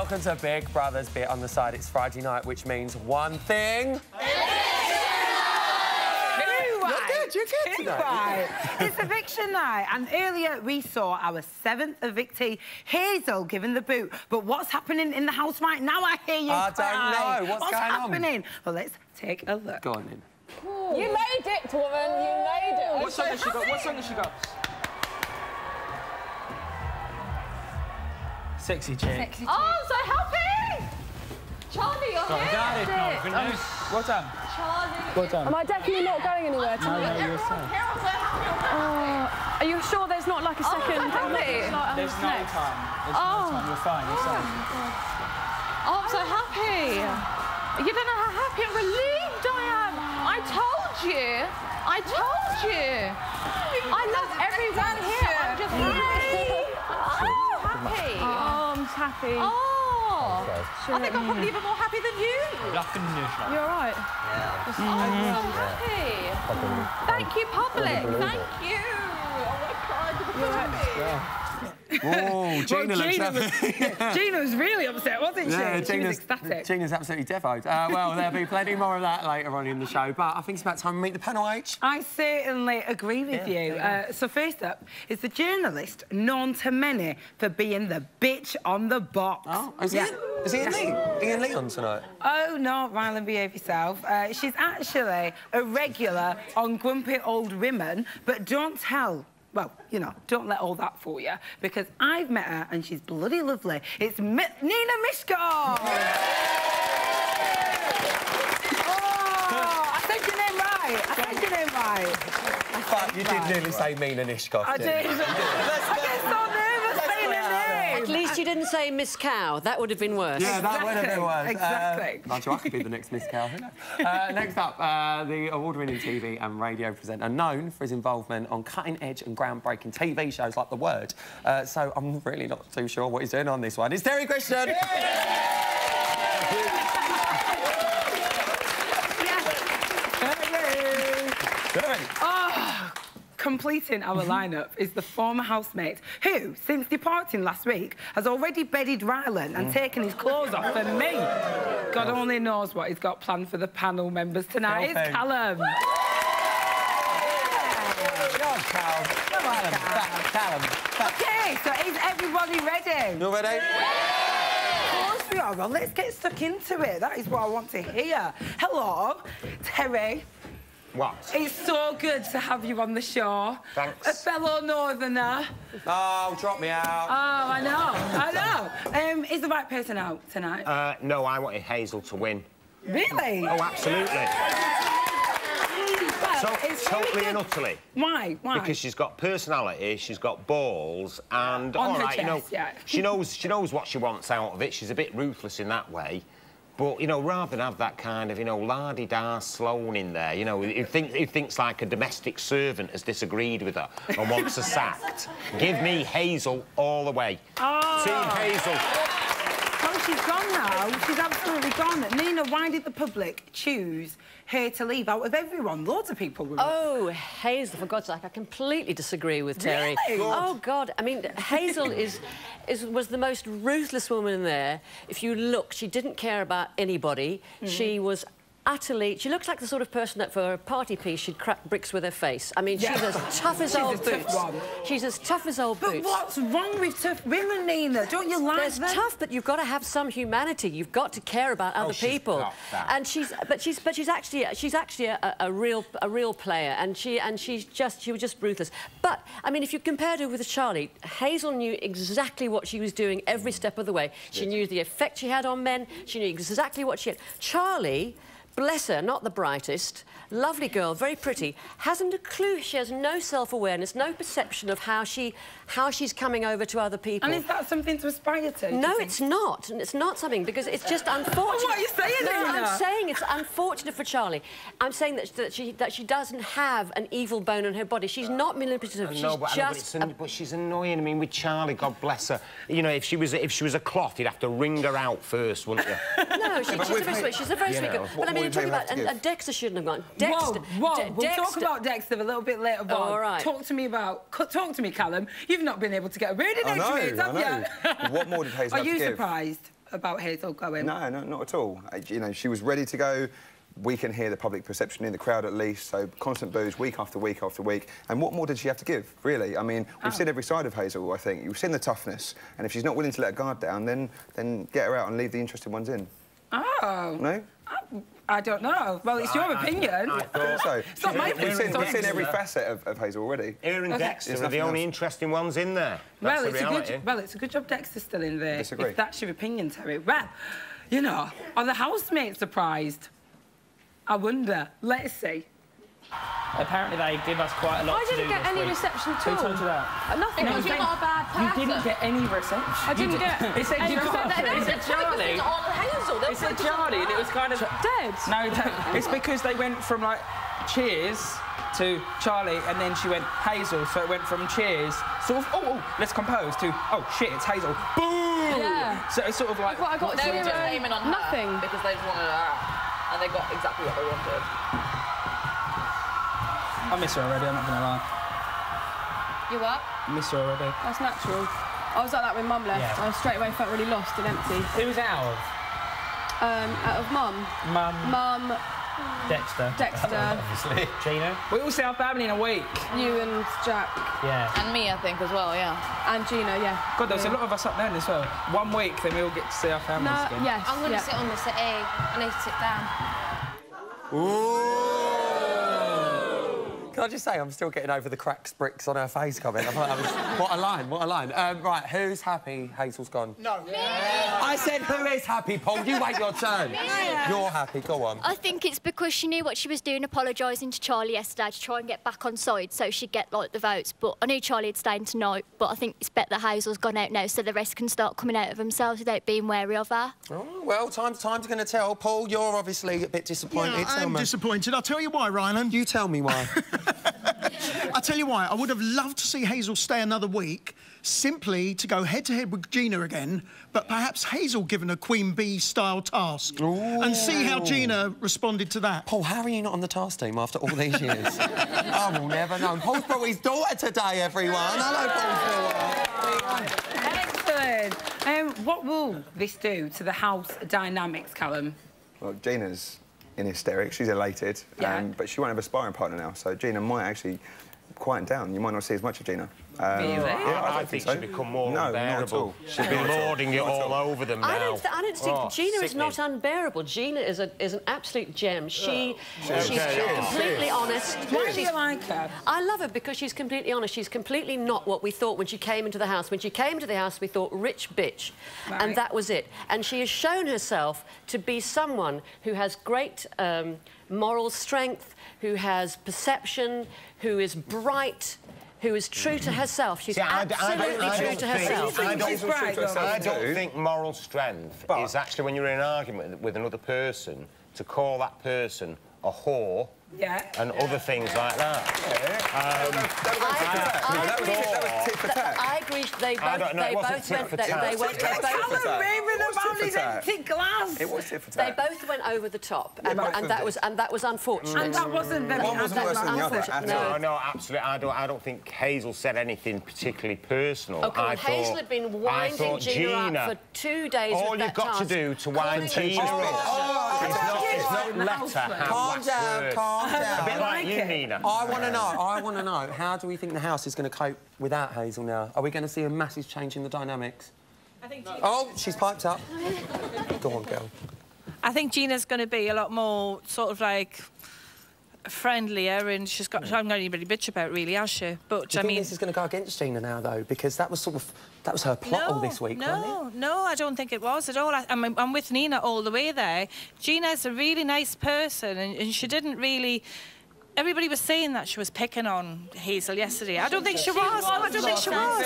welcome to Big Brother's Bit on the Side. It's Friday night, which means one thing. You're good tonight. Right. It's eviction night, and earlier we saw our 7th evictee, Hazel, given the boot. But what's happening in the house right now? I hear you cry. I don't know. What's going happening? Well, let's take a look. Go on in. Ooh. You made it, woman. You made it. What song has she got? What song has she got? Sexy chick. Sexy chick. Oh, I'm so happy! Charlie, you're here. Got it. No, good news. Well done. Charlie. Well done. Am I definitely not going anywhere tonight? No, you're safe. Are you sure there's not like a second? I'm so happy. There's no time. There's no time. You're fine. You're safe. Oh, I'm so happy. You don't know how happy and relieved I am. I told you. I told you. I love everyone here. I'm just happy. Oh, happy. Oh, I'm happy. Oh. I think I'm probably even more happy than you. You're all right? Yeah. Oh, I'm so happy. Thank you, public. Thank you. Oh, my God. Oh, Gina looks happy. Gina was really upset, wasn't she? Yeah, she was ecstatic. Gina's absolutely devoted. Well, there'll be plenty more of that later on in the show, but I think it's about time we meet the panel, H. I certainly agree with you. So first up is the journalist known to many for being the bitch on the box. Oh, is he in Lee? Are you in Lee on tonight? Oh, no, Rylan, behave yourself. She's actually a regular on Grumpy Old Women, but don't tell. Well, you know, don't let all that fool you, because I've met her and she's bloody lovely. It's Nina Mishko! Oh, I said your name right. I said your name right. But you did nearly say Mina Nishkov. I did. I get so nervous saying her name. At least you didn't say Miss Cow. That would have been worse. Yeah, that would have been worse. Exactly. I could be the next Miss Cow. Who knows? Next up, the award-winning TV and radio presenter known for his involvement on cutting-edge and groundbreaking TV shows like The Word. So I'm really not too sure what he's doing on this one. It's Terry Christian! Completing our lineup is the former housemate who, since departing last week, has already bedded Rylan and taken his clothes off for me. God only knows what he's got planned for the panel members tonight. It's Callum. Go on, Callum. Come on, Callum. OK, so is everybody ready? You ready? Of course we are. Well, let's get stuck into it. That is what I want to hear. Hello, Terry. What? It's so good to have you on the show. Thanks. A fellow northerner. Oh, drop me out. Oh, I know. Is the right person out tonight? No, I wanted Hazel to win. Really? Oh, absolutely. Well, it's totally really and utterly. Why? Why? Because she's got personality, she's got balls, and on all her right, chest, you know, yeah. she knows what she wants out of it. She's a bit ruthless in that way. But, you know, rather than have that kind of, you know, la-di-da Sloan in there, you know, who thinks like a domestic servant has disagreed with her and wants her sacked, give me Hazel all the way. Oh. Team Hazel. Oh, she's gone now. She's absolutely gone. Nina, why did the public choose her to leave out of everyone? Loads of people were... Oh, Hazel, for God's sake, I completely disagree with Terry. Really? Oh, God. I mean, Hazel was the most ruthless woman in there. If you look, she didn't care about anybody. She was utterly... She looks like the sort of person that, for a party piece, she'd crack bricks with her face. I mean, she's as tough as old boots. She's as tough as old boots. But what's wrong with tough women, Nina? Don't you like them? There's tough, but you've got to have some humanity. You've got to care about other people. And she's actually a real player, and she was just ruthless. But I mean, if you compared her with Charlie, Hazel knew exactly what she was doing every step of the way. She knew the effect she had on men. She knew exactly what she had. Charlie, bless her, not the brightest, lovely girl, very pretty, hasn't a clue. She has no self-awareness, no perception of how she's coming over to other people. And is that something to aspire to? No, it's not. And it's not something, because it's just unfortunate. What are you saying, No, Nina? I'm saying it's unfortunate for Charlie. I'm saying that she doesn't have an evil bone in her body. She's not manipulative. But she's annoying. I mean, with Charlie, God bless her. You know, if she was a cloth, you'd have to wring her out first, wouldn't you? No, she's a very sweet. She's a very sweet girl. But I mean, talking about, and Dexter shouldn't have gone. Dexter, whoa. We'll talk about Dexter a little bit later on. All right. Talk to me, Callum. You've not been able to get a word in edgeways, have you? What more did Hazel have to give? Are you surprised? about Hazel going? No, not at all. You know, she was ready to go. We can hear the public perception in the crowd at least, so constant boos week after week after week. And what more did she have to give, really? I mean, we've seen every side of Hazel, I think. You've seen the toughness, and if she's not willing to let her guard down, then get her out and leave the interested ones in. Oh. No? I don't know. Well, it's your opinion. I thought so. It's not my opinion. We've seen every facet of Hazel already. Her and Dexter are the only interesting ones in there. Well, it's a good job Dexter's still in there. Disagree. If that's your opinion, Terry. Well, you know, are the housemates surprised? I wonder. Let's see. Apparently they give us quite a lot to do. I didn't get any reception at all. Who told you that? Nothing. Because you're not a bad person. You didn't get any reception. I didn't get. It said Charlie. On Hazel. It said Charlie, and it was kind of Dead. No, it's because they went from like Cheers to Charlie, and then she went Hazel, so it went from Cheers, sort of, oh, let's compose, to, oh, shit, it's Hazel. Boom! Yeah. So it's sort of like... Well, I got They were just aiming on her. Nothing. Because they just wanted her out. And they got exactly what they wanted. I miss her already, I'm not going to lie. You what? I miss her already. That's natural. I was like that when Mum left. Yeah. I straight away felt really lost and empty. Who was out of? Out of Mum. Mum. Dexter. Obviously. Gina. We all see our family in a week. You and Jack. Yeah. And me, I think, as well, yeah. And Gina, yeah. God, there's a lot of us up there as well. 1 week, then we all get to see our families again. Yes. I'm going to sit on the settee. I need to sit down. Ooh. Can I just say, I'm still getting over the cracks bricks on her face comment. I thought that was... What a line, what a line. Right, who's happy Hazel's gone? No. I said, who is happy, Paul? You wait your turn. You're happy, go on. I think it's because she knew what she was doing, apologising to Charlie yesterday to try and get back on side so she'd get, like, the votes. But I knew Charlie had stayed tonight, but I think it's better that Hazel's gone out now so the rest can start coming out of themselves without being wary of her. Oh, well, time's going to tell. Paul, you're obviously a bit disappointed. Yeah, I'm disappointed. I'll tell you why, Ryland. You tell me why. I'll tell you why. I would have loved to see Hazel stay another week, simply to go head-to-head with Gina again, but perhaps Hazel given a Queen Bee-style task. Ooh. And see how Gina responded to that. Paul, how are you not on the task team after all these years? I will never know. Paul's brought his daughter today, everyone. Hello, Paul's daughter. Excellent. What will this do to the house dynamics, Callum? Well, Gina's in hysterics. She's elated, but she won't have a sparring partner now, so Gina might actually quieten down. You might not see as much of Gina. Really? Yeah, I think she's become more unbearable. Not at all. She's been lording it all over them now. I don't think Gina is not unbearable. Gina is an absolute gem. She's completely honest. Why do you like her? I love her because she's completely honest. She's completely not what we thought when she came into the house. When she came into the house, we thought rich bitch, and that was it. And she has shown herself to be someone who has great moral strength, who has perception, who is bright, who is true to herself. She's absolutely true to herself. I don't think moral strength is actually when you're in an argument with another person to call that person a whore and other things like that. That was tit for tat. I agree. They both It was tit for tat. They both went over the top, and that was unfortunate. And that wasn't the one wasn't worse than the other at all. No, absolutely. I don't think Hazel said anything particularly personal. Okay, Hazel had been winding Gina up for 2 days. All you've got to do to wind Gina up is not let her have last word. Calm down. A bit like you, Nina. I want to know, how do we think the house is going to cope without Hazel now? Are we going to see a massive change in the dynamics? I think Oh, she's piped up. Go on, girl. I think Gina's going to be a lot more sort of like friendlier, and she's not really bitch about it, really, has she? But Do you think this is going to go against Gina now, though? Because that was her plot all this week, wasn't it? No, I don't think it was at all. I'm with Nina all the way there. Gina's a really nice person, and she didn't really... Everybody was saying that she was picking on Hazel yesterday. I don't think she was. I don't think she was.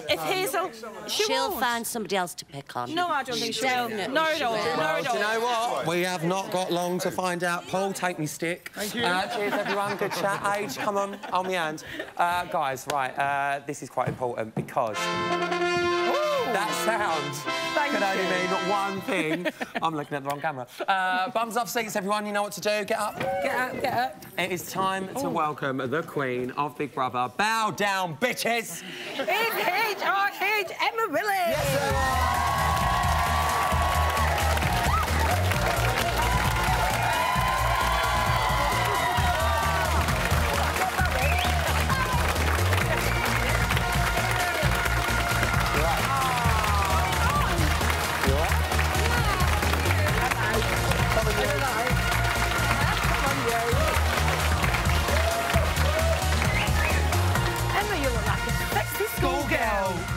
If Hazel... She'll find somebody else to pick on. No, I don't think she will. Not at all. Well, do you know what? We have not got long to find out. Paul, take me stick. Thank you. Cheers, everyone. Good chat. Age, come on me hand. Guys, right, this is quite important because... That sound could only mean one thing. I'm looking at the wrong camera. Bums off seats, everyone. You know what to do. Get up. Get up, get up. It is time to welcome the Queen of Big Brother. Bow down, bitches. It's H.R.H. Emma Willis. Yes,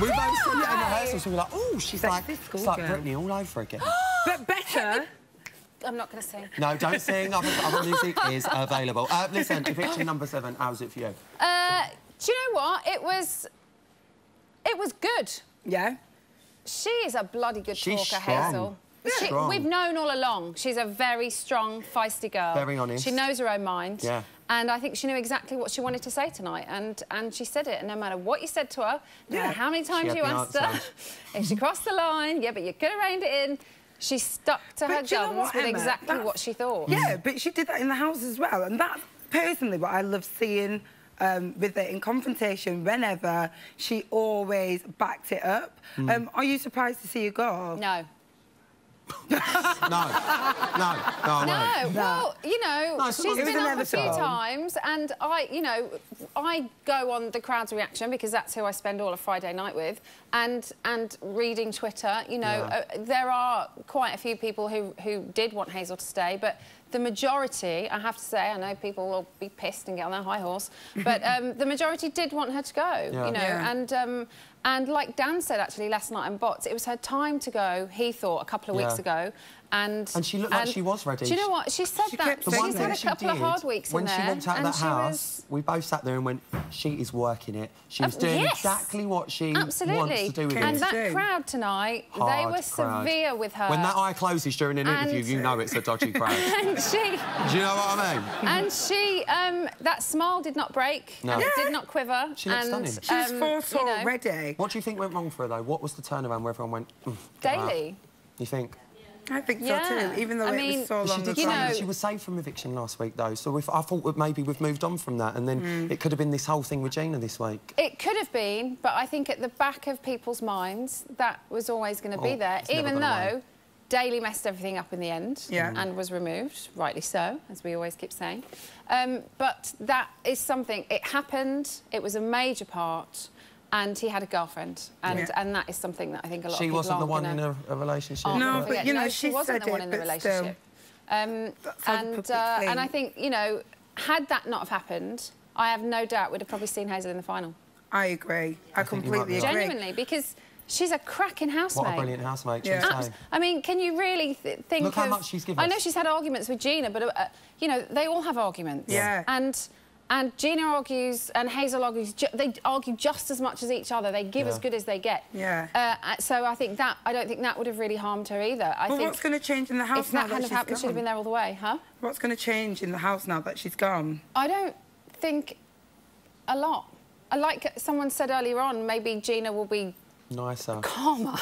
We both said it in rehearsals. We were like, oh, she's like, it's like Britney all over again. But better. I'm not going to sing. No, don't sing. Other music is available. Listen, eviction number 7, how's it for you? Do you know what? It was good. Yeah. She is a bloody good talker, strong. Hazel. We've known all along. She's a very strong, feisty girl. Very honest. She knows her own mind. Yeah. And I think she knew exactly what she wanted to say tonight, and she said it. And no matter what you said to her, no matter how many times you asked her, if she crossed the line, yeah, but you could have reined it in. She stuck to her guns with exactly what she thought. Yeah, but she did that in the house as well, and that's personally what I love seeing. With it in confrontation, whenever she always backed it up. Are you surprised to see her go? No. No. Well, you know, she's been up a few times, and I go on the crowd's reaction because that's who I spend all of Friday night with, and reading Twitter. You know, there are quite a few people who did want Hazel to stay, but the majority, I have to say, I know people will be pissed and get on their high horse, but the majority did want her to go. You know, and like Dan said actually last night on BBBOTS, it was her time to go. He thought a couple of weeks ago. And she looked like she was ready. Do you know what? She said that. She's had a couple of hard weeks in there. When she walked out of that house, we both sat there and went, she is working it. She was doing exactly what she wants to do with it. And that crowd tonight, they were severe with her. When that eye closes during an interview, you know it's a dodgy crowd. And she... Do you know what I mean? And she... that smile did not break. No. It did not quiver. She looked stunning. She's forced already. What do you think went wrong for her, though? What was the turnaround where everyone went... Daily. You think? I think so too, even though it was so long ago. She was saved from eviction last week, though, so I thought that maybe we've moved on from that, and then it could have been this whole thing with Gina this week. It could have been, but I think at the back of people's minds, that was always going to be there, even though Daly messed everything up in the end and was removed, rightly so, as we always keep saying. But that is something, it happened, it was a major part, and he had a girlfriend, and that is something that I think a lot of people She wasn't the one in a relationship. No, but you know, she wasn't the one in the relationship. And I think, you know, had that not have happened, I have no doubt we'd have probably seen Hazel in the final. I agree. I completely agree. Genuinely, because she's a cracking housemate. What a brilliant housemate. I mean, can you really think Look how much she's given us. I know she's had arguments with Gina, but, you know, they all have arguments. Yeah. And Gina argues and Hazel argues. They argue just as much as each other. They give as good as they get. Yeah. So I think that I don't think that would have really harmed her either. I think what's going to change in the house if now that hadn't happened, she'd have been there all the way, huh? What's going to change in the house now that she's gone? I don't think a lot. Like someone said earlier on, maybe Gina will be nicer, calmer,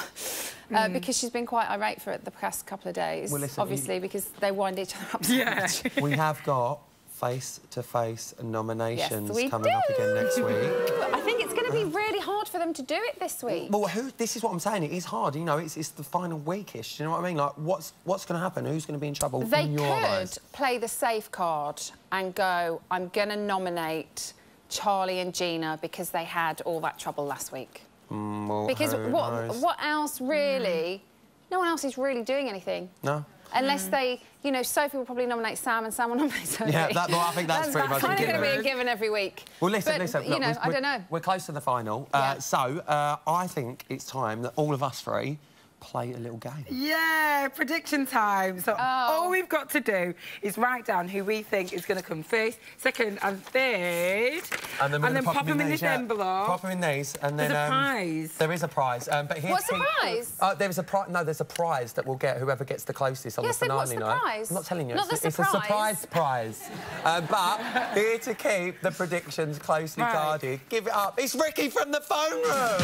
because she's been quite irate for the past couple of days. Well, listen, obviously, because they wind each other up so much. We have got face-to-face nominations coming up again next week. I think it's going to be really hard for them to do it this week. Well, this is what I'm saying. It is hard. You know, it's the final weekish. Do you know what I mean? Like, what's going to happen? Who's going to be in trouble? They could play the safe card and go, I'm going to nominate Charlie and Gina because they had all that trouble last week. Well, because what else really? No one else is really doing anything. No. Unless they, you know, Sophie will probably nominate Sam and Sam will nominate Sophie. Yeah, I think that's pretty much a given. That's kind of going to be a given every week. Well, listen, you know, I don't know. We're close to the final, so I think it's time that all of us three play a little game. Yeah, prediction time. So all we've got to do is write down who we think is going to come first, second and third, and then pop them in this envelope. Pop them in these, and then... There's a prize. There is a prize. But here's what's the prize? There's a prize. No, there's a prize that we'll get whoever gets the closest on the finale night. What's the prize? I'm not telling you. Not it's a surprise prize. But here to keep the predictions closely guarded, give it up. It's Ricky from the phone room.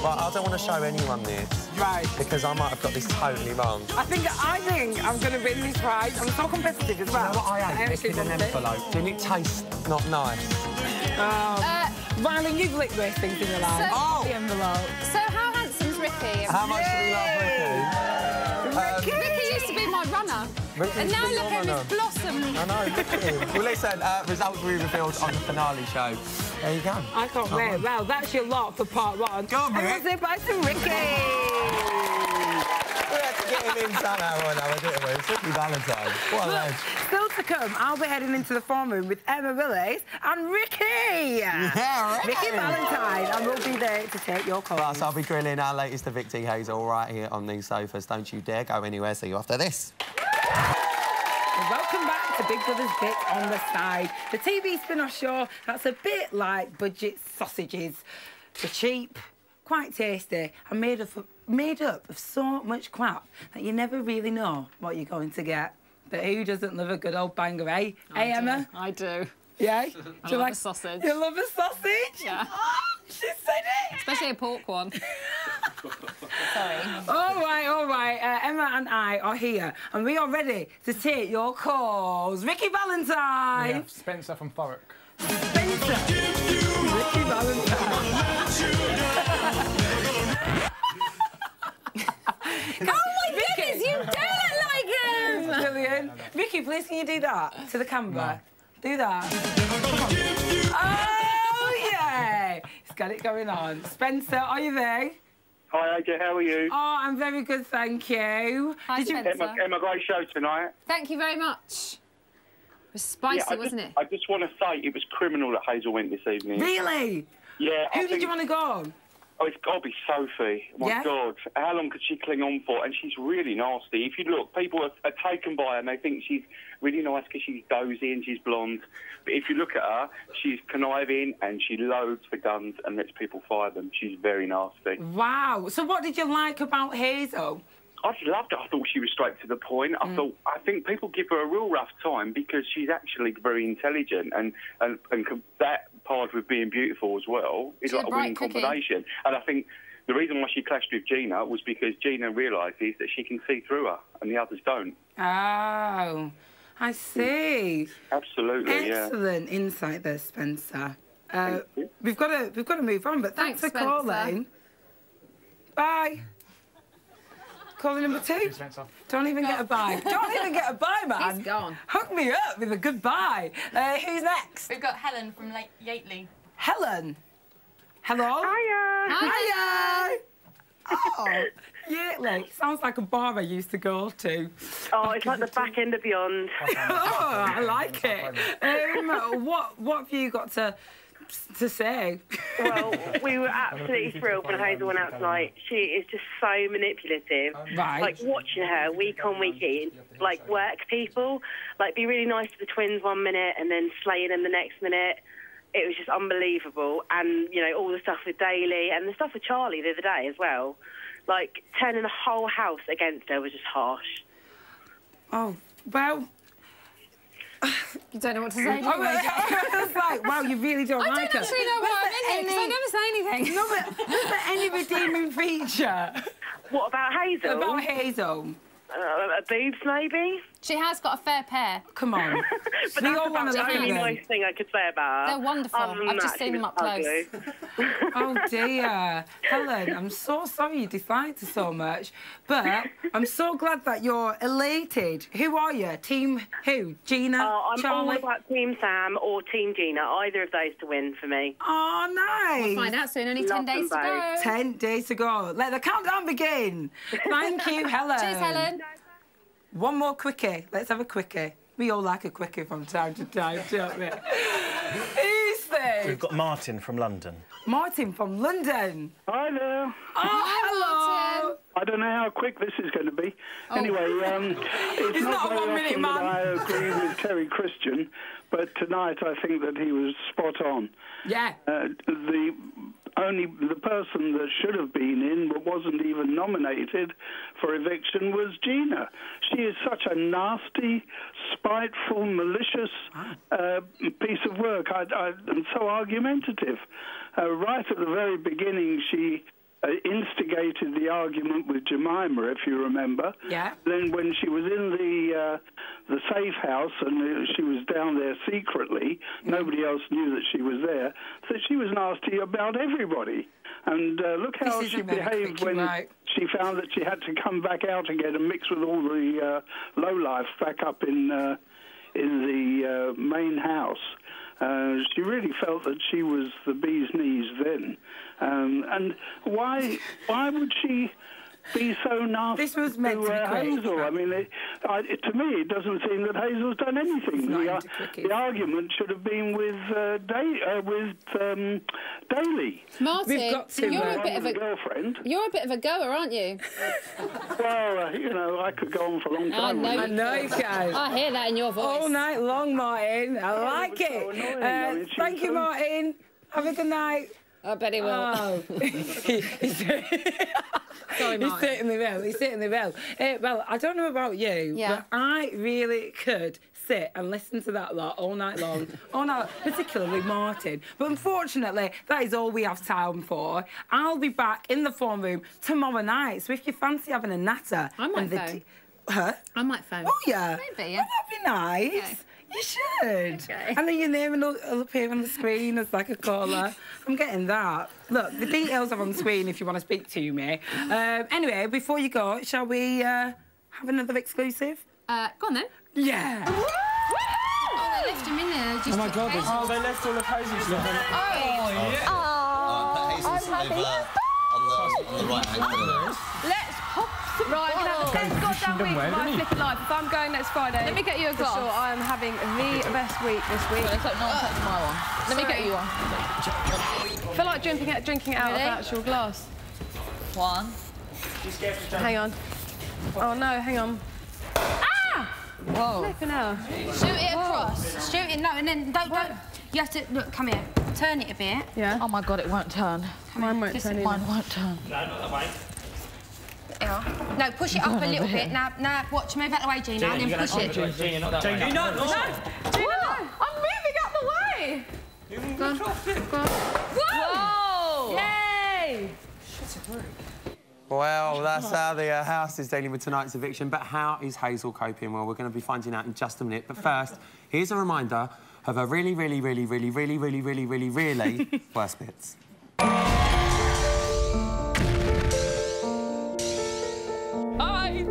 Well, I don't want to show anyone this. Right. Because I might have got this totally wrong. I think I'm going to win this prize. I'm so competitive as well. Do you know what I ate? This in an envelope. Didn't it taste not nice? Rylan, you've licked worse things in your life. The envelope. So how handsome's Ricky? How much do we love Ricky? Ricky used to be my runner. And now look at his blossom. I know, look at him. Well, listen, results will be revealed on the finale show. There you go. I can't wait. Well, that's your lot for part 1. Go on, Everyone say bye to Ricky. We had to get him in somehow or another, didn't we? It's Ricky Valentine. What a lad. Still to come, I'll be heading into the form room with Emma Willis and Ricky. Yeah, Ricky Valentine, and we'll be there to take your calls. Plus, I'll be grilling our latest Evictee Hazel right here on these sofas. Don't you dare go anywhere. See you after this. Welcome back to Big Brother's Bit on the Side. The TV spin-off show that's a bit like budget sausages. They're cheap, quite tasty, and made up of so much crap that you never really know what you're going to get. But who doesn't love a good old banger, eh? Hey, Emma? I do. Yeah? I love a sausage. You love a sausage? Yeah. Oh, she said it! Especially a pork one. Sorry. All right. Emma and I are here, and we are ready to take your calls. Ricky Valentine. Yeah, Spencer from Thurrock. Spencer. Ricky Valentine. Oh my goodness, you do look like him! Brilliant. Ricky, please can you do that to the camera? No. Do that. Oh, yeah. He's got it going on. Spencer, are you there? Hi, AJ, how are you? Oh, I'm very good, thank you. Hi, Spencer. Emma, great show tonight. Thank you very much. It was spicy, wasn't it? I just want to say it was criminal that Hazel went this evening. Really? Yeah. Who did you want to go? Oh, it's got to be Sophie. My God, how long could she cling on for? And she's really nasty. If you look, people are taken by her and they think she's really nice because she's dozy and she's blonde. But if you look at her, she's conniving and she loads the guns and lets people fire them. She's very nasty. Wow. So what did you like about Hazel? I loved her. I thought she was straight to the point. I think people give her a real rough time because she's actually very intelligent and that part with being beautiful as well is like a winning combination. And I think the reason why she clashed with Gina was because Gina realises that she can see through her and the others don't. Oh, I see. Absolutely, Excellent insight there, Spencer. We've got to move on, but thanks for calling. Bye. Caller number 2. Don't even get a bye. Don't even get a bye, man. He's gone. Hook me up with a goodbye. Who's next? We've got Helen from Yateley. Helen. Hello? Hiya. Hiya. Oh, Yateley. Sounds like a bar I used to go to. Oh, it's like the back end of Beyond. Oh, I like it. What have you got to say? Well, we were absolutely thrilled when Hazel went out tonight. She is just so manipulative. Right. Like, watching her week on, week in, like, work people. Like, be really nice to the twins one minute and then slaying them the next minute. It was just unbelievable. And, you know, all the stuff with Daly and the stuff with Charlie the other day as well. Like, turning the whole house against her was just harsh. Oh, well... You don't know what to say, do you? I was like, wow, you really don't like her. I don't actually know why I'm in here, because I never say anything. No, but was there any redeeming feature? What about Hazel? About Hazel? Boobs, maybe? She has got a fair pair. Come on. But that's about the only nice thing I could say about her. They're wonderful. I've just seen them up close. Oh, dear. Helen, I'm so sorry you disliked her so much, but I'm so glad that you're elated. Who are you? Team who? Gina? I'm Charlie? all about Team Sam or Team Gina. Either of those to win for me. Oh, nice. We'll find out soon. Only 10 days to go. 10 days to go. Let the countdown begin. Thank you, Helen. Cheers, Helen. One more quickie. Let's have a quickie. We all like a quickie from time to time, don't we? Who's this? We've got Martin from London. Martin from London. Hi there. Oh, hello. Martin. I don't know how quick this is going to be. Anyway, it's not very often that I agree with Terry Christian, but tonight I think that he was spot on. Yeah. The person that should have been in but wasn't even nominated for eviction was Gina. She is such a nasty, spiteful, malicious piece of work and so argumentative. Right at the very beginning, she instigated the argument with Jemima, if you remember. Yeah. Then when she was in the safe house and she was down there secretly, nobody else knew that she was there, so she was nasty about everybody. And look how she behaved when she found that she had to come back out again and mix with all the lowlifes back up in the main house. She really felt that she was the bee's knees then. And why would she be so nasty to Hazel? I mean, to me, it doesn't seem that Hazel's done anything. The argument should have been with Daly. Martin, you're a bit of a girlfriend. You're a bit of a goer, aren't you? Well, you know, I could go on for a long time. I know you can. I hear that in your voice. All night long, Martin. I like it. Thank you, Martin. Have a good night. I bet he will. Oh. Sorry, He certainly will. He certainly will. Well, I don't know about you, but I really could sit and listen to that lot all night long. Particularly Martin. But unfortunately, that is all we have time for. I'll be back in the phone room tomorrow night. So if you fancy having a natter... I might phone. Huh? I might phone. Oh, yeah. Maybe, yeah. Oh, that'd be nice. Okay. You should. Okay. And then your name will appear on the screen as like a caller. I'm getting that. Look, the details are on the screen if you want to speak to me. Anyway, before you go, shall we have another exclusive? Go on then. Yeah. Oh, they left him in there. Oh my God! Oh, they left all of Hazel's stuff. Hazel's over on the right hand. Let's pop some Right, I'm going to have the best goddamn week of my flipping life. If I'm going next Friday, let me get you a glass. Sure, I am having the best week this week. Well, let's hope no one takes my one. Let me get you one. I feel like drinking out of an actual glass. One. Hang on. Oh no, hang on. Ah! Whoa. Flipping hell. Shoot it across. Shoot it, no, and then don't. You have to, look, come here. Turn it a bit. Yeah. Oh my God, it won't turn. Mine won't turn either. Mine won't turn. No, not that way. No, push it up a little bit. Now, watch, move out the way, Gina, and then push it. Gina, not that way. Gina, no! Gina, no! I'm moving out the way! Go on. Go on. Whoa! Yay! Well, that's how the house is dealing with tonight's eviction. But how is Hazel coping? Well, we're going to be finding out in just a minute. But first, here's a reminder of her really worst bits. Hi!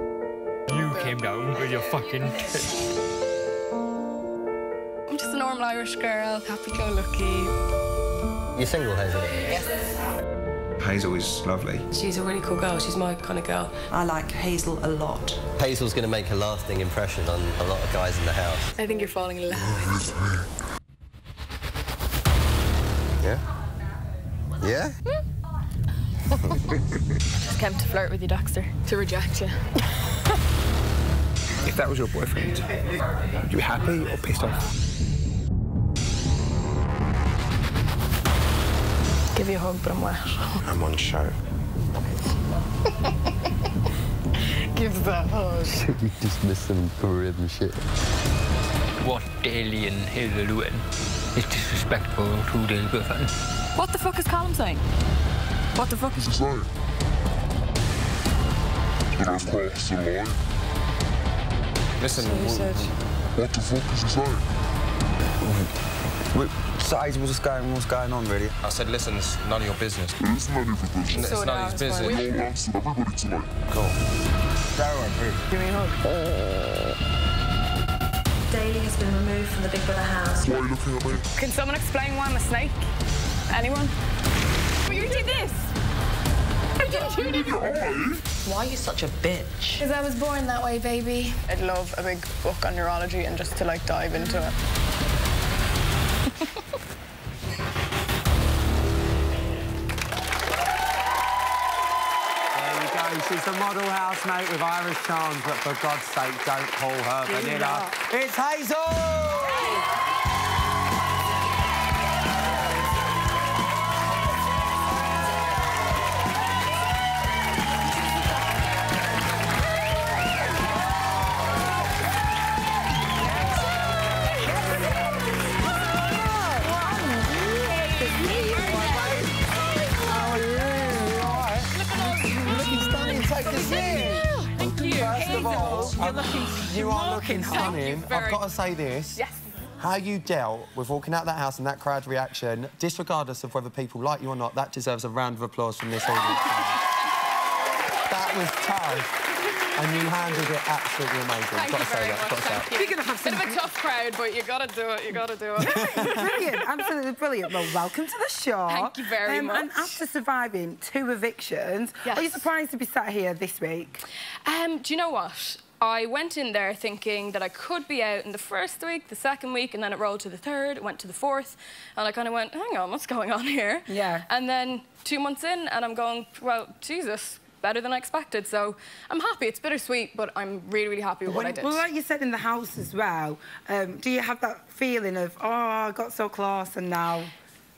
You came down with your fucking... I'm just a normal Irish girl, happy-go-lucky. You're single, Hazel? Yes. Hazel is lovely. She's a really cool girl. She's my kind of girl. I like Hazel a lot. Hazel's going to make a lasting impression on a lot of guys in the house. I think you're falling in love. Yeah? Yeah? Just came to flirt with you, Dexter. To reject you. If that was your boyfriend, would you be happy or pissed off? Give you a hug, but I'm wet. I'm on show. Give that hug. You just missed some Caribbean shit. What Daly and Hazel are doing is disrespectful to Dale's girlfriend. What the fuck is Callum saying? What the fuck is he saying? That I've crossed the line. Listen, what the fuck is he saying? So, what's going on, really? I said, listen, it's none of your business. It is none of your business. It's none of his business. We all answered everybody tonight. Cool. Give me a hug. Daly has been removed from the Big Brother house. Why are you looking at me? Can someone explain why I'm a snake? Anyone? You did this! I didn't do anything! Why are you such a bitch? Because I was born that way, baby. I'd love a big book on neurology and just to, like, dive into it. She's a model housemate with Irish charms, but for God's sake, don't call her vanilla. It's Hazel! You're looking You are looking stunning. I've got to say this. Yes. how you dealt with walking out that house and that crowd reaction, disregardless of whether people like you or not, that deserves a round of applause from this audience. That was tough. And you handled it absolutely amazing. Thank you very much. Thank you. You're going to have some... Bit of a tough crowd, but you got to do it. You got to do it. Brilliant, absolutely brilliant. Well, welcome to the show. Thank you very much. And after surviving 2 evictions, yes. Are you surprised to be sat here this week? Do you know what? I went in there thinking that I could be out in the first week, the second week, and then it rolled to the third, it went to the fourth, and I kind of went, hang on, what's going on here? Yeah. And then 2 months in, and I'm going, well, Jesus, better than I expected, so I'm happy. It's bittersweet, but I'm really, really happy with what I did. Well, like you said in the house as well, do you have that feeling of, oh, I got so close and now...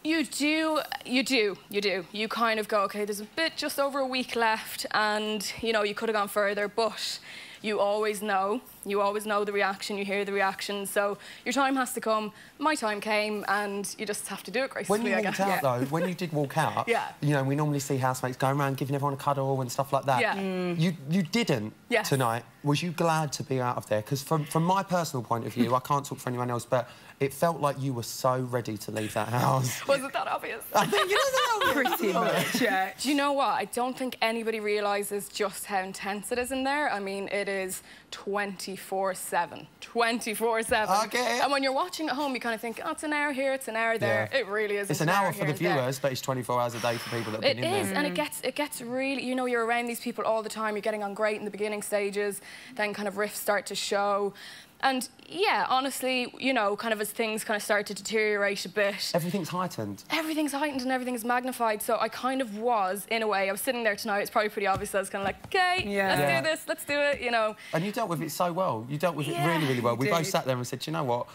You do. You kind of go, OK, there's a bit, just over a week left, and, you know, you could have gone further, but you always know. You always know the reaction, you hear the reaction, so your time has to come. My time came, and you just have to do it gracefully, When you walked out, though, when you did walk out, you know, we normally see housemates going around giving everyone a cuddle and stuff like that. Yeah. You didn't tonight. Was you glad to be out of there? Because from my personal point of view, I can't talk for anyone else, but it felt like you were so ready to leave that house. Wasn't that obvious? I think it was pretty much, yeah. Do you know what? I don't think anybody realises just how intense it is in there. I mean, it is 24/7. 24/7. Okay. And when you're watching at home, you kind of think, oh, it's an hour here, it's an hour there. It really is. It's an hour for the viewers, but it's 24 hours a day for people that have been in there. It is, and it gets really, you know, you're around these people all the time. You're getting on great in the beginning stages, then kind of rifts start to show. And, yeah, honestly, you know, kind of as things kind of start to deteriorate a bit... Everything's heightened. Everything's heightened and everything's magnified, so I kind of was, in a way, I was sitting there tonight, it's probably pretty obvious, I was kind of like, OK, let's do this, let's do it, you know. And you dealt with it so well. You dealt with it really, really well. We both sat there and said, you know what?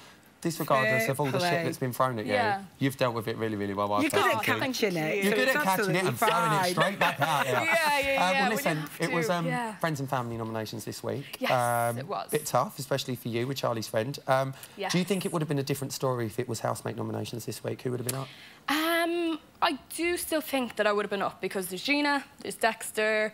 Disregardless of all the shit that's been thrown at you, you've dealt with it really, really well. You're good at catching it. You're good at catching it and throwing it straight back out. Yeah. Well, listen, it was Friends and Family nominations this week. Yes, it was. Bit tough, especially for you with Charlie's Friend. Do you think it would have been a different story if it was housemate nominations this week? Who would have been up? I do still think that I would have been up because there's Gina, there's Dexter,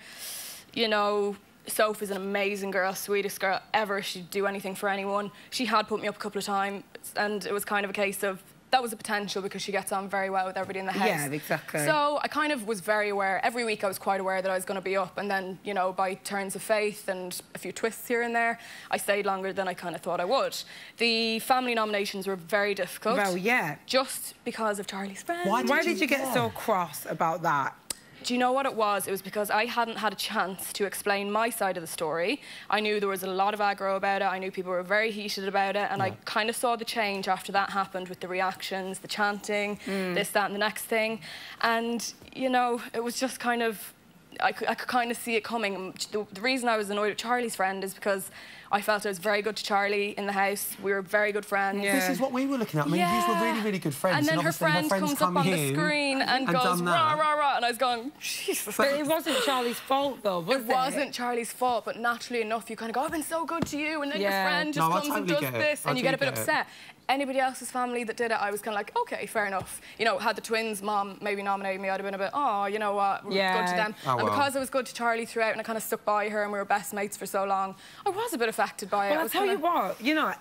you know... Sophie's an amazing girl, sweetest girl ever. She'd do anything for anyone. She had put me up a couple of times, and it was kind of a case of that was a potential because she gets on very well with everybody in the house. Yeah, exactly. So I kind of was very aware. Every week I was quite aware that I was going to be up, and then, you know, by turns of fate and a few twists here and there, I stayed longer than I kind of thought I would. The family nominations were very difficult. Well, yeah. Just because of Charlie's Friend. Why did you get so cross about that? Do you know what it was? It was because I hadn't had a chance to explain my side of the story. I knew there was a lot of aggro about it. I knew people were very heated about it. And I kind of saw the change after that happened with the reactions, the chanting, this, that and the next thing. And, you know, it was just kind of... I could kind of see it coming. The reason I was annoyed with Charlie's Friend is because I felt I was very good to Charlie in the house. We were very good friends. This is what we were looking at. I mean, these were really, really good friends. And then her friend comes up on the screen and goes, rah, rah, rah. And I was going, Jesus. But it wasn't Charlie's fault, though, was it? It wasn't Charlie's fault, but naturally enough, you kind of go, I've been so good to you. And then your friend just comes and does this, and you get a bit upset. Anybody else's family that did it, I was kind of like, OK, fair enough. You know, had the twins' mom maybe nominated me, I'd have been a bit, oh, you know what, we're good to them. And because I was good to Charlie throughout and I kind of stuck by her and we were best mates for so long, I was a bit affected by it. Well, I'll tell you what, you know,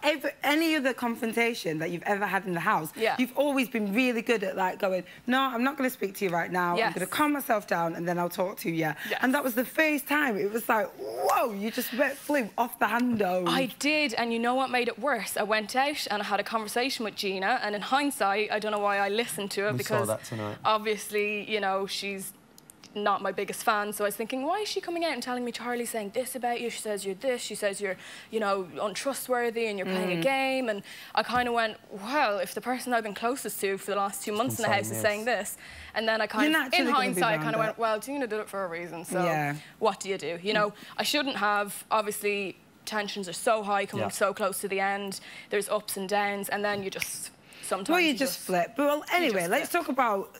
any other confrontation that you've ever had in the house, you've always been really good at, like, going, no, I'm not going to speak to you right now. I'm going to calm myself down and then I'll talk to you. And that was the first time. It was like, whoa, you just flew off the handle. I did, and you know what made it worse? I went out and I had a conversation with Gina, and in hindsight, I don't know why I listened to it because obviously, you know, she's not my biggest fan, so I was thinking, why is she coming out and telling me Charlie's saying this about you? She says you're this, she says you're, you know, untrustworthy and you're playing a game, and I kind of went, well, if the person I've been closest to for the last 2 months in the house is saying this, and then I kind of, in hindsight, I kind of went, well, Gina did it for a reason, so what do you do? You know, I shouldn't have, obviously, tensions are so high, coming so close to the end, there's ups and downs, and then you just, sometimes you just flip. Well, anyway, let's talk about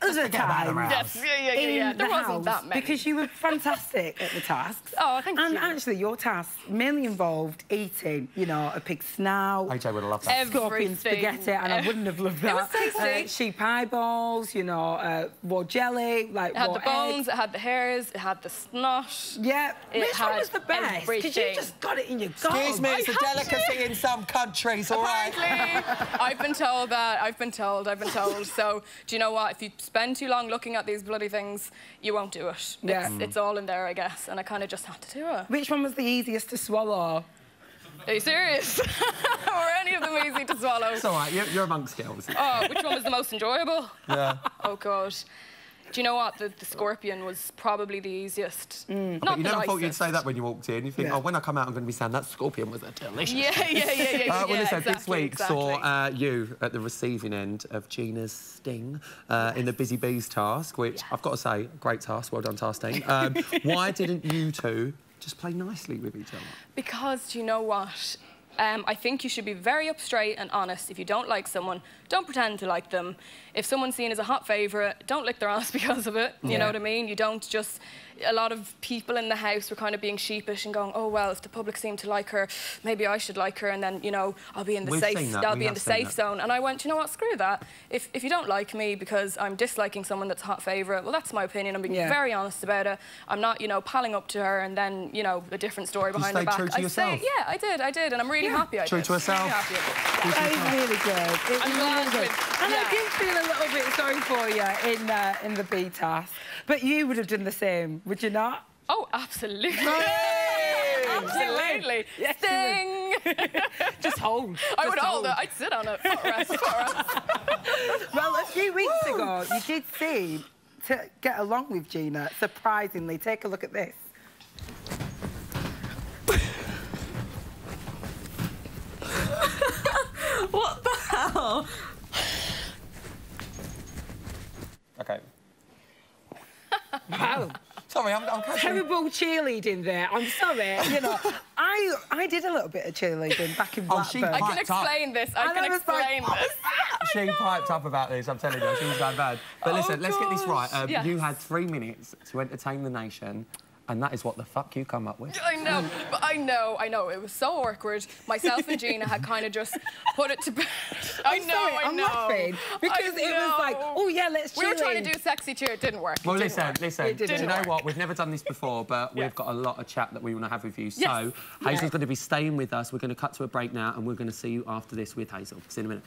other times. Yes, yeah. There wasn't that many. Because you were fantastic at the tasks. Oh, thank you. And actually, your tasks mainly involved eating, you know, a pig snout. AJ would have loved that. Scorpion spaghetti, and I wouldn't have loved that. It was tasty. Sheep eyeballs, you know, raw jelly, like it had raw the bones, eggs. it had the hairs, it had the snot. Yeah. Which one had was the best? Because you just got it in your gut. Excuse me, it's a delicacy in some countries, all right? I've been told that. I've been told. So, do you know what? If you spend too long looking at these bloody things, you won't do it. Yeah. It's all in there, I guess, and I kind of just had to do it. Which one was the easiest to swallow? Are you serious? Were any of them easy to swallow? It's all right, you're amongst girls. Oh, which one was the most enjoyable? Yeah. Oh, God. Do you know what? The scorpion was probably the easiest. Not you the never thought you'd nicest. say that when you walked in. You think, oh, when I come out, I'm going to be saying that scorpion was a delicious. Yeah. Well, listen, exactly, this week saw you at the receiving end of Gina's sting in the Busy Bees task, which I've got to say, great task. Well done, task team. Why didn't you two just play nicely with each other? Because, do you know what? I think you should be very up straight and honest. If you don't like someone, don't pretend to like them. If someone's seen as a hot favourite, don't lick their ass because of it. You know what I mean? You don't just... A lot of people in the house were kind of being sheepish and going, oh, well, if the public seem to like her, maybe I should like her, and then, you know, I'll be in the safe zone. And I went, you know what, screw that. If you don't like me because I'm disliking someone that's a hot favourite, well, that's my opinion. I'm being very honest about it. I'm not, you know, palling up to her and then, you know, a different story behind her back. True to yourself? Yeah, I did, and I'm really happy I did. True to herself? Really happy I did. That is really good. It was really good. And I did feel a little bit sorry for you in the bee task. But you would have done the same, would you not? Oh, absolutely. Absolutely. Yes, Sting! Just hold. I would hold it. I'd sit on it. Well, a few weeks ago, you did seem to get along with Gina, surprisingly. Take a look at this. What the hell? OK. Wow. Sorry, I'm terrible cheerleading there. I'm sorry. You know, I did a little bit of cheerleading back in Blackburn. I can explain this. I can explain this. She piped up about this, I'm telling you, she was going bad. But listen, let's get this right. You had 3 minutes to entertain the nation, and that is what the fuck you come up with. I know, but I know. It was so awkward. Myself and Gina had kind of just put it to bed. I'm laughing because it was like, oh yeah, let's cheer. We were trying to do sexy cheer, it didn't work. Well, listen, do you know what? We've never done this before, but we've got a lot of chat that we want to have with you. So, Hazel's going to be staying with us. We're going to cut to a break now, and we're going to see you after this with Hazel. See you in a minute.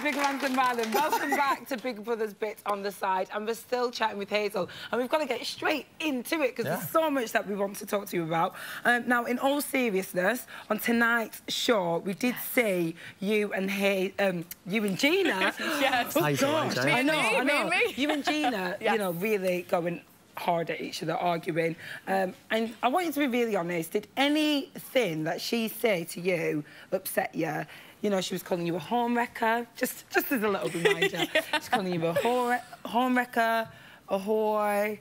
Big Lambs and Marlon, welcome back to Big Brother's Bits on the Side, and we're still chatting with Hazel, and we've got to get straight into it because there's so much that we want to talk to you about. Now, in all seriousness, on tonight's show, we did see you and Gina. Yes. Oh, Hazel, gosh, I know. You and Gina, you know, really going hard at each other, arguing. And I want you to be really honest. Did anything that she said to you upset you? You know, she was calling you a horn wrecker, just as a little reminder. She's calling you a horn wrecker, a whore,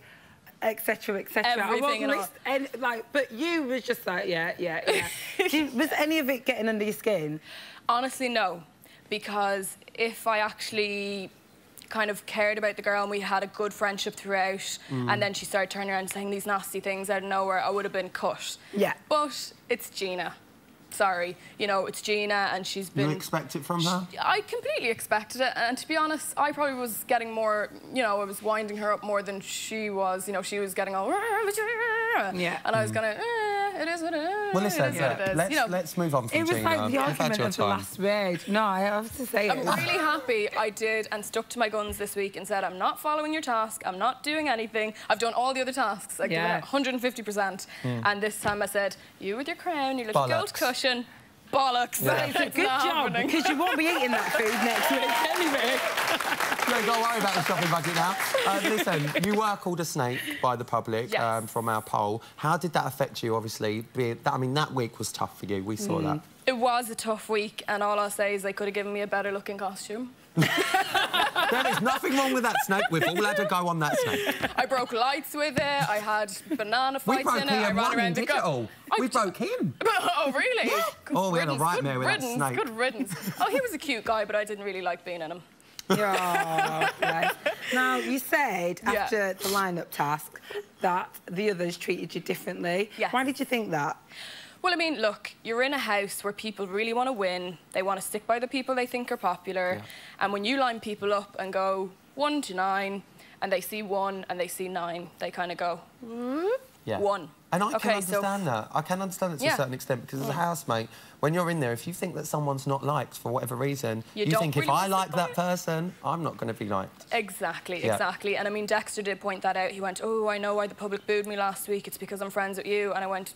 etc., etc. Everything and all. But you was just like, yeah. Was any of it getting under your skin? Honestly, no. Because if I actually kind of cared about the girl and we had a good friendship throughout, and then she started turning around and saying these nasty things out of nowhere, I would have been cut. Yeah. But it's Gina. Sorry, you know, it's Gina, and she's been... You expect it from her? I completely expected it, and to be honest, I probably was getting more, you know, I was winding her up more than she was. You know, she was getting all... Yeah. And I was going it is what it is. Well, listen, let's move on from Gina. It was like the argument of the last word. No, I have to say I'm really happy I did and stuck to my guns this week and said, I'm not following your task, I'm not doing anything. I've done all the other tasks, like 150%. And this time I said, you with your crown, your little gold cushion, bollocks. Yeah. It's a good job, because you won't be eating that food next week anyway. No, don't worry about the shopping budget now. Listen, you were called a snake by the public from our poll. How did that affect you, obviously? I mean, that week was tough for you. We saw that. It was a tough week, and all I'll say is they could have given me a better-looking costume. There is nothing wrong with that snake. We've all had a go on that snake. I broke lights with it. I had banana fights in it. I ran around the garden. We broke him. Oh, really? Yeah. Oh, we had a nightmare with that snake. Good riddance. Oh, he was a cute guy, but I didn't really like being in him. Oh, okay. Now, you said after the line-up task that the others treated you differently. Yes. Why did you think that? Well, I mean, look, you're in a house where people really want to win. They want to stick by the people they think are popular. Yeah. And when you line people up and go 1 to 9, and they see 1 and they see 9, they kind of go, yeah. 1. And I can understand that. I can understand it to a certain extent, because as a housemate, when you're in there, if you think that someone's not liked for whatever reason, you think, if I like that person, I'm not going to be liked. Exactly, exactly. And I mean, Dexter did point that out. He went, oh, I know why the public booed me last week. It's because I'm friends with you. And I went,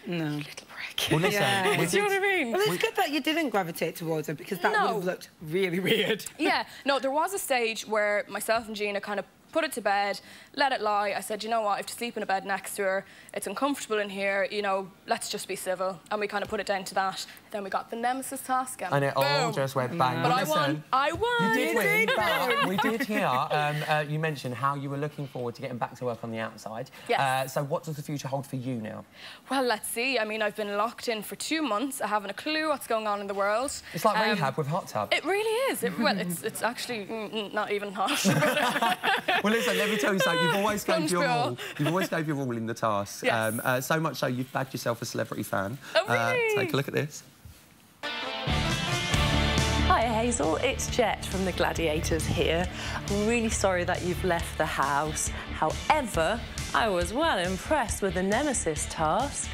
no. Little prick. Well, listen, do you know what I mean? Well, it's good that you didn't gravitate towards her, because that would have looked really weird. Yeah. No, there was a stage where myself and Gina kind of put it to bed, let it lie. I said, you know what, I have to sleep in a bed next to her. It's uncomfortable in here, you know, let's just be civil. And we kind of put it down to that. Then we got the nemesis task. And it all just went bang. But I won. I won. You did win, but we did hear, you mentioned how you were looking forward to getting back to work on the outside. Yes. So what does the future hold for you now? Well, let's see. I mean, I've been locked in for 2 months. I haven't a clue what's going on in the world. It's like rehab with hot tub. It really is. Well, it's actually not even hot. Well, listen, let me tell you something. You've always gave your all. You've always gave your all in the task. Yes. So much so you've bagged yourself a celebrity fan. Oh, really? Take a look at this. Hi Hazel, it's Jet from the Gladiators here. I'm really sorry that you've left the house. However, I was well impressed with the Nemesis task.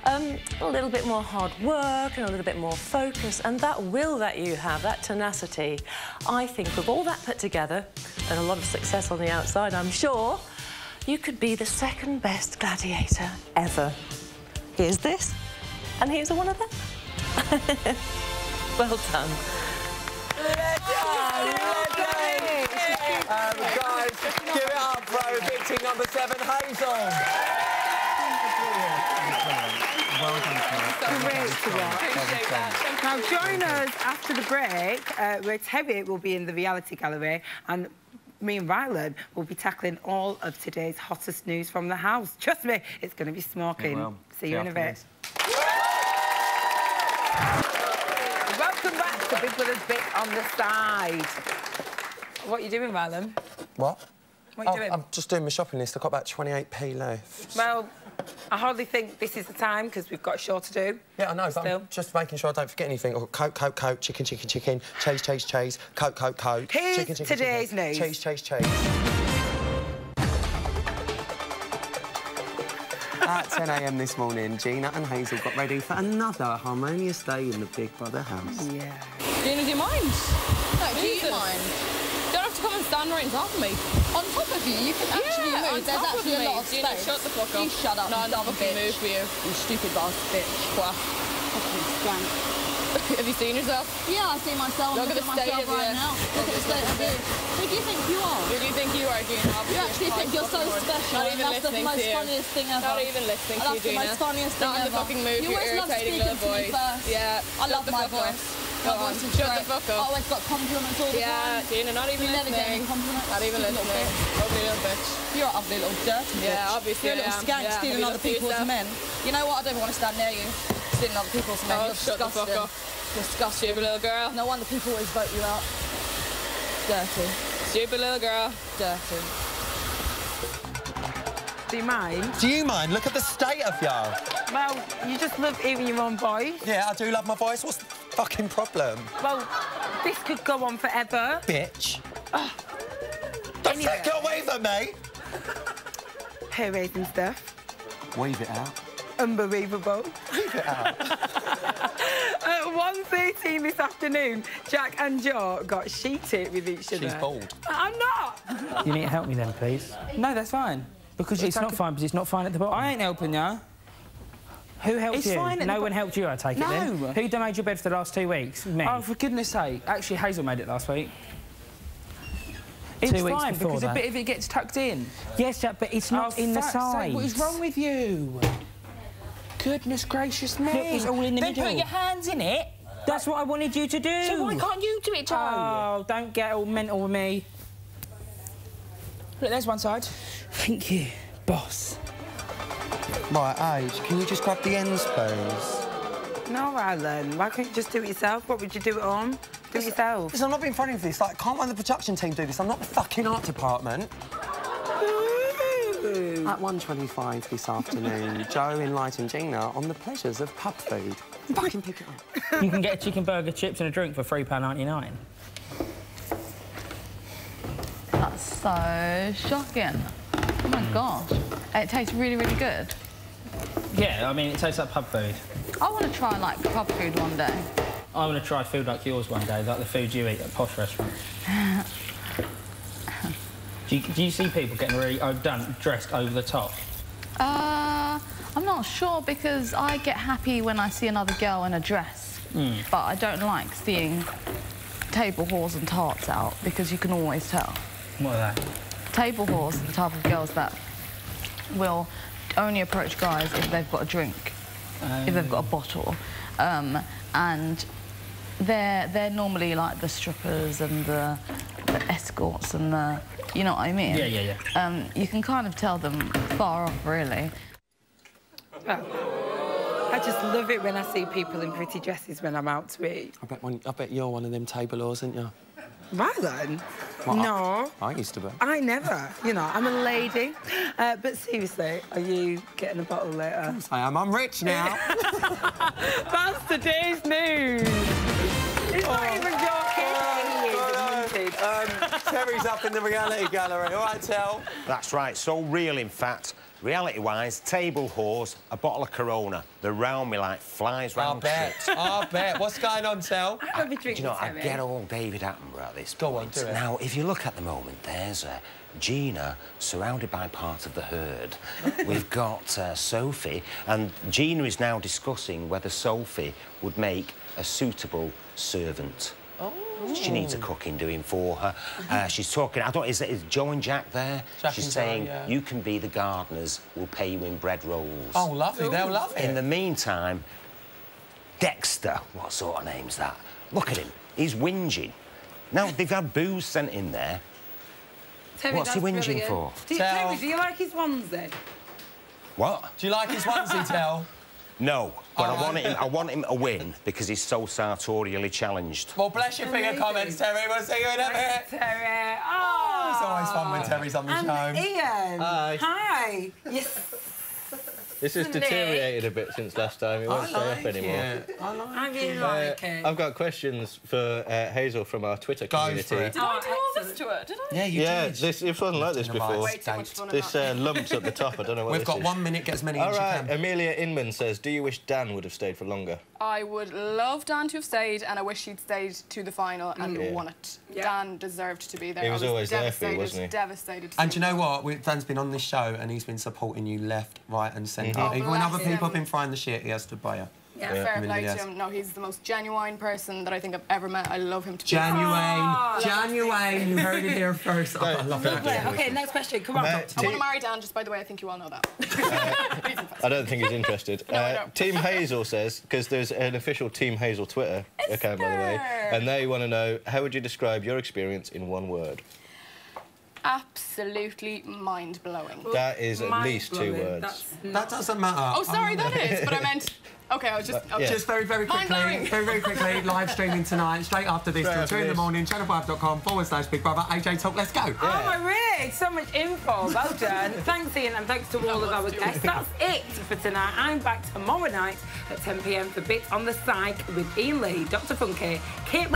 A little bit more hard work and a little bit more focus, and that will that you have, that tenacity. I think with all that put together and a lot of success on the outside, I'm sure you could be the second best gladiator ever. Here's this, and here's one of them. Well done. Guys, give it up for victim number 7, Hazel. Well done, Now, join us after the break, where Terry will be in the reality gallery, and me and Rylan will be tackling all of today's hottest news from the house. Trust me, it's going to be smoking. See you in a bit. Welcome back to Big Brother's Bit on the Side. What are you doing, Rylan? What? What are you doing? I'm just doing my shopping list. I've got about 28p left. Well, I hardly think this is the time, because we've got a show to do. Yeah, I know, but I'm just making sure I don't forget anything. Oh, Coke, Coke, Coke, chicken, chicken, chicken, cheese, cheese, cheese, Coke, Coke, Coke, Here's chicken, chicken, today's chicken, news. cheese, cheese, cheese. At 10 a.m. this morning, Gina and Hazel got ready for another harmonious day in the Big Brother house. Yeah. Gina, do you mind? No, do you mind? You don't have to come and stand right on top of me. On top of you? You can actually move. There's actually a lot of Gina, space. shut the fuck up. You shut up, no, you dumb fucking bitch. move for you. You stupid bastard bitch. What? Fucking skank. Have you seen yourself? Yeah, I see myself. Look at the state of right now. Look at the state of you. Who do you think you are? Who do you think you are, Gina? You actually think you're so special. Not even that's the listening most to you. funniest thing ever. Not even listening to you, Gina. That's the most funniest thing ever. Not in the fucking mood. You You're always love irritating speaking little to me voice. first. Yeah. I love my voice. My voice is Shut great. the fuck up. I always got compliments all the time. Yeah, Gina, not even you listening. You never get any compliments. Not even listening. Ugly little bitch. You're an ugly little dirty bitch. Yeah, obviously You're a little skank stealing other people's men. You know what? I don't want to stand near you. Stealing other people's men. You're shut the fuck up. Disgusting. Stupid little girl. No wonder people always vote you out. Dirty. Stupid little girl. Dirty. Do you mind? Do you mind? Look at the state of you. Well, you just love hearing your own voice. Yeah, I do love my voice. What's the fucking problem? Well, this could go on forever. Bitch. Don't take it away from me. Hair raising stuff. Weave it out. Unbelievable. Weave it out. At 1:13 this afternoon, Jack and Joe got sheeted with each other. She's bald. I'm not. You need to help me then, please. No, that's fine. Because it's not fine, because it's not fine at the bottom. I ain't helping you. Who helped It's you? fine No one helped you, I take it then? No. Who made your bed for the last 2 weeks? Me. Oh, for goodness sake. Actually, Hazel made it last week. It's 2 weeks fine, before because that. a bit of it gets tucked in. Yes, Jack, but it's not in the sides. What is wrong with you? Goodness gracious me. Look, it's all in the then middle. Then put your hands in it. That's what I wanted you to do. So why can't you do it, Joe? Oh, don't get all mental with me. Look, there's one side. Thank you, boss. Right, Age, can you just grab the ends, please? No, Alan. Why can't you just do it yourself? What would you do it on? Do it yourself. Listen, I'm not being funny with this. Like, can't one of the production team do this? I'm not the fucking art department. At 1:25 this afternoon, Joe enlightened Gina on the pleasures of pub food. Fucking pick it up. You can get a chicken burger, chips and a drink for £3.99. That's so shocking. Oh my gosh. It tastes really, really good. Yeah, I mean, it tastes like pub food. I want to try, like, pub food one day. I want to try food like yours one day, like the food you eat at posh restaurants. Do you see people getting really dressed over the top? I'm not sure, because I get happy when I see another girl in a dress. But I don't like seeing table whores and tarts out, because you can always tell. What are they? Table whores are the type of girls that will only approach guys if they've got a drink, if they've got a bottle. And they're normally like the strippers and the escorts and the... You know what I mean? Yeah. You can kind of tell them far off, really. I just love it when I see people in pretty dresses when I'm out to eat. I bet you're one of them table whores, aren't you? Rylan? Well, No. I used to be. I never. You know, I'm a lady. But seriously, are you getting a bottle later? Of course I am. I'm rich now. That's today's news. It's not even joking. Terry's up in the reality gallery. All right, Tel? That's right. So real, in fact. Reality-wise, table whores, a bottle of Corona. They're round me like flies round shit. I bet. What's going on, Tel? Do you know, I get all David Attenborough at this Go point. on, do it. Now, if you look at the moment, there's Gina surrounded by part of the herd. We've got Sophie, and Gina is now discussing whether Sophie would make a suitable servant. She needs a cooking doing for her. She's talking... Is Joe and Jack there? She's saying, you can be the gardeners, we'll pay you in bread rolls. Oh, lovely. They'll love it. In the meantime, Dexter, what sort of name's that? Look at him. He's whinging. Now, they've had booze sent in there. Terry, what's he whinging for? Terry, do you like his onesie? What? Do you like his onesie, Tel? No, but I want him to win because he's so sartorially challenged. Well, bless you for your comments, Terry. We'll see you in a bit. Terry. Oh, it's always fun when Terry's on the show. Ian. Hi. Hi. Yes. This has deteriorated a bit since last time. It won't stay up anymore. I really like it. I've got questions for Hazel from our Twitter community. Did I do all this to it? Did I? Yeah, you did. It wasn't like this before. Way too much fun This lumps at the top. I don't know what We've got 1 minute, get as many as you can. Amelia Inman says, do you wish Dan would have stayed for longer? I would love Dan to have stayed, and I wish he'd stayed to the final and won it. Dan deserved to be there. He was always there for you, wasn't he? Devastated. And do you know what? Dan's been on this show and he's been supporting you left, right and centre. Even when other people have been frying the shit, he has stood by you. Yeah, fair play to him. No, he's the most genuine person that I think I've ever met. I love him to Genuine. Genuine. You heard it here first. I love that. OK, next question. Come on. I want to marry Dan, just by the way. I think you all know that. I don't think he's interested. Team Hazel says, because there's an official Team Hazel Twitter account, by the way, and they want to know, how would you describe your experience in one word? Absolutely mind-blowing. That is at least 2 words. That doesn't matter. Oh, sorry, that is, but I meant... OK, I was just... Okay. Just very, very quickly, live streaming tonight, straight after this, till 2 in the morning, channel5.com/Big Brother. AJ Talk, let's go. Oh, my Rick, so much info. Well done. Thanks, Ian, and thanks to all of our guests. That's it for tonight. I'm back tomorrow night at 10 p.m. for Bits on the Psych with Ian Lee, Dr. Funky, Kate